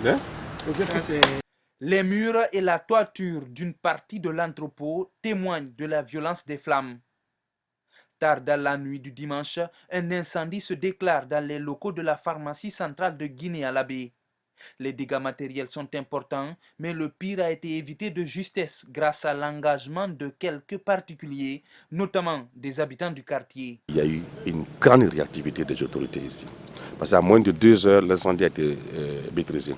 Hein? Les murs et la toiture d'une partie de l'entrepôt témoignent de la violence des flammes. Tard dans la nuit du dimanche, un incendie se déclare dans les locaux de la pharmacie centrale de Guinée à l'Abbé. Les dégâts matériels sont importants, mais le pire a été évité de justesse grâce à l'engagement de quelques particuliers, notamment des habitants du quartier. Il y a eu une grande réactivité des autorités ici. Parce qu'à moins de 2 heures, l'incendie a été maîtrisé.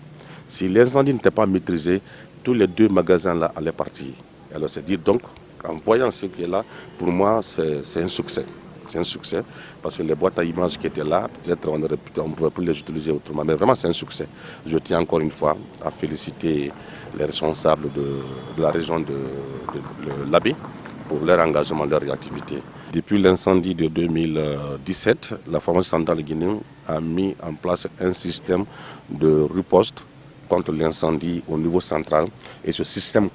Si l'incendie n'était pas maîtrisé, tous les 2 magasins-là allaient partir. Alors c'est dire donc, en voyant ce qui est là, pour moi, c'est un succès. C'est un succès parce que les boîtes à images qui étaient là, peut-être on ne pouvait plus les utiliser autrement. Mais vraiment, c'est un succès. Je tiens encore une fois à féliciter les responsables de la région de l'Abbé pour leur engagement, leur réactivité. Depuis l'incendie de 2017, la pharmacie centrale de Guinée a mis en place un système de riposte contre l'incendie au niveau central et ce système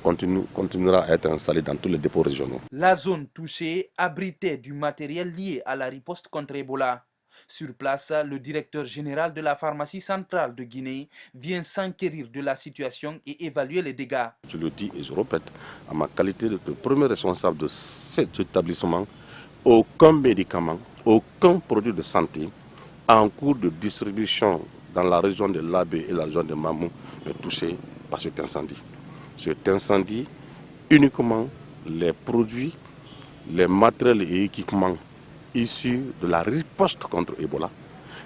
continuera à être installé dans tous les dépôts régionaux. La zone touchée abritait du matériel lié à la riposte contre Ebola. Sur place, le directeur général de la pharmacie centrale de Guinée vient s'enquérir de la situation et évaluer les dégâts. Je le dis et je répète, à ma qualité de premier responsable de cet établissement, aucun médicament, aucun produit de santé en cours de distribution dans la région de l'Abbé et la région de Mamou n'est touché par cet incendie. Cet incendie, uniquement les produits, les matériels et équipements issus de la riposte contre Ebola.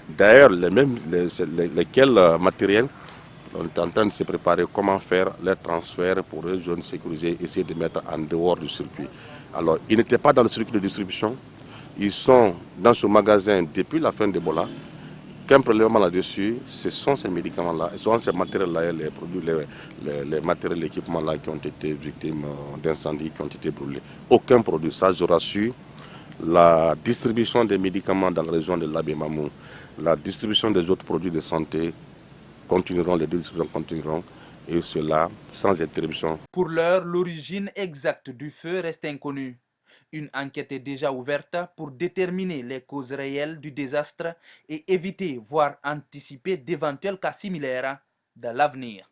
D'ailleurs, lesquels matériels, on est en train de se préparer comment faire les transferts pour les zones sécurisées, essayer de mettre en dehors du circuit. Alors, ils n'étaient pas dans le circuit de distribution, ils sont dans ce magasin depuis la fin d'Ebola. Qu'un problème là-dessus, ce sont ces médicaments-là, ce sont ces matériels-là, les produits, les matériels, les équipements-là qui ont été victimes d'incendies, qui ont été brûlés. Aucun produit, ça je rassure. La distribution des médicaments dans la région de l'Abbé Mamou, la distribution des autres produits de santé continueront, les deux distributions continueront, et cela sans interruption. Pour l'heure, l'origine exacte du feu reste inconnue. Une enquête est déjà ouverte pour déterminer les causes réelles du désastre et éviter, voire anticiper d'éventuels cas similaires dans l'avenir.